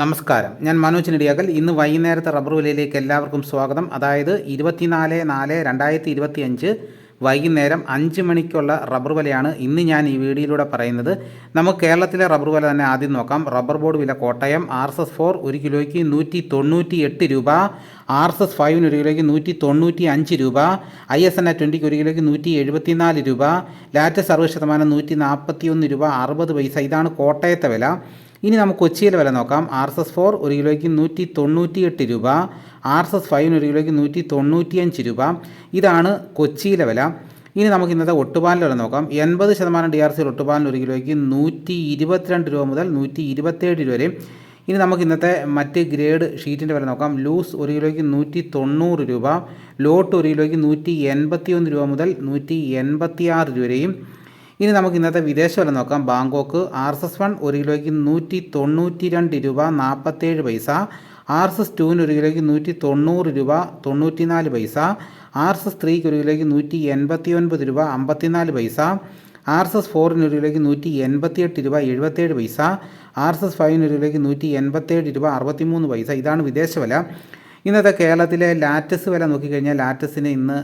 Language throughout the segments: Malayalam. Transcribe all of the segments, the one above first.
നമസ്കാരം, ഞാൻ മനോജ് നെടിയാകൽ. ഇന്ന് വൈകുന്നേരത്തെ റബ്ബർ വിലയിലേക്ക് എല്ലാവർക്കും സ്വാഗതം. അതായത് 24/4/2025 വൈകുന്നേരം 5 മണിക്കുള്ള റബ്ബർ വിലയാണ് ഇന്ന് ഞാൻ ഈ വീഡിയോയിലൂടെ പറയുന്നത്. നമുക്ക് കേരളത്തിലെ റബ്ബർ വില തന്നെ ആദ്യം നോക്കാം. റബ്ബർ ബോർഡ് വില കോട്ടയം RSS-4 1 കിലോയ്ക്ക് 198 രൂപ, RSS-5 1 കിലോയ്ക്ക് 195 രൂപ, ISNA 20 1 കിലോയ്ക്ക് 174 രൂപ, ലാറ്റസ്റ്റ് 60% 141 രൂപ 60 പൈസ. ഇതാണ് കോട്ടയത്തെ വില. ഇനി നമുക്ക് കൊച്ചിയിലെ വില നോക്കാം. RSS-4 1 കിലോയ്ക്ക് 198 രൂപ, RSS-5 1 കിലോയ്ക്ക് 195 രൂപ. ഇതാണ് കൊച്ചിയിലെ വില. ഇനി നമുക്ക് ഇന്നത്തെ ഒട്ടുപാലിൻ്റെ വില നോക്കാം. 80% DRC ഒട്ടുപാലിന് 1 കിലോയ്ക്ക് 122 രൂപ മുതൽ 127 രൂപ വരെ. ഇനി നമുക്ക് ഇന്നത്തെ മറ്റ് ഗ്രേഡ് ഷീറ്റിൻ്റെ വില നോക്കാം. ലൂസ് 1 കിലോയ്ക്ക് 190 രൂപ, ലോട്ട് 1 കിലോയ്ക്ക് 181 രൂപ മുതൽ 186 രൂപ വരെയും. ഇനി നമുക്ക് ഇന്നത്തെ വിദേശ വില നോക്കാം. ബാങ്കോക്ക് RSS-1 1 കിലോയ്ക്ക് 192 രൂപ 47 പൈസ, RSS-2 1 കിലോയ്ക്ക് 190 രൂപ 94 പൈസ, RSS-3 1 കിലോയ്ക്ക് 189 രൂപ 54 പൈസ, RSS-4 1 കിലോയ്ക്ക് 188 രൂപ 77 പൈസ, RSS-5 1 കിലോയ്ക്ക് 187 രൂപ 63 പൈസ. ഇതാണ് വിദേശ വില. ഇന്നത്തെ കേരളത്തിലെ ലാറ്റസ് വില നോക്കിക്കഴിഞ്ഞാൽ ലാറ്റസിന് ഇന്ന്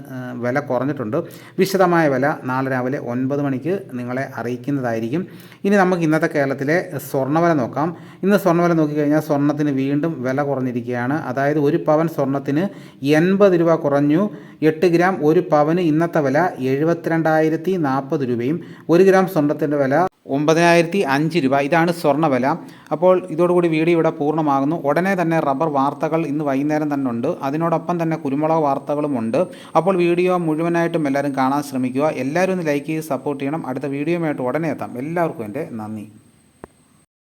വില കുറഞ്ഞിട്ടുണ്ട്. വിശദമായ വില നാളെ രാവിലെ 9 മണിക്ക് നിങ്ങളെ അറിയിക്കുന്നതായിരിക്കും. ഇനി നമുക്ക് ഇന്നത്തെ കേരളത്തിലെ സ്വർണ്ണവില നോക്കാം. ഇന്ന് സ്വർണ്ണവില നോക്കിക്കഴിഞ്ഞാൽ സ്വർണ്ണത്തിന് വീണ്ടും വില കുറഞ്ഞിരിക്കുകയാണ്. അതായത് 1 പവൻ സ്വർണ്ണത്തിന് 80 രൂപ കുറഞ്ഞു. 8 ഗ്രാം 1 പവന് ഇന്നത്തെ വില 72,040 രൂപയും 1 ഗ്രാം സ്വർണ്ണത്തിൻ്റെ വില 9,005 രൂപ. ഇതാണ് സ്വർണ്ണവില. അപ്പോൾ ഇതോടുകൂടി വീഡിയോ ഇവിടെ പൂർണ്ണമാകുന്നു. ഉടനെ തന്നെ റബ്ബർ വാർത്തകൾ ഇന്ന് വൈകുന്നേരം തന്നെ ഉണ്ട്. അതിനോടൊപ്പം തന്നെ കുരുമുളക് വാർത്തകളും ഉണ്ട്. അപ്പോൾ വീഡിയോ മുഴുവനായിട്ടും എല്ലാവരും കാണാൻ ശ്രമിക്കുക. എല്ലാവരും ഒന്ന് ലൈക്ക് ചെയ്ത് സപ്പോർട്ട് ചെയ്യണം. അടുത്ത വീഡിയോയുമായിട്ട് ഉടനെ എത്താം. എല്ലാവർക്കും എൻ്റെ നന്ദി.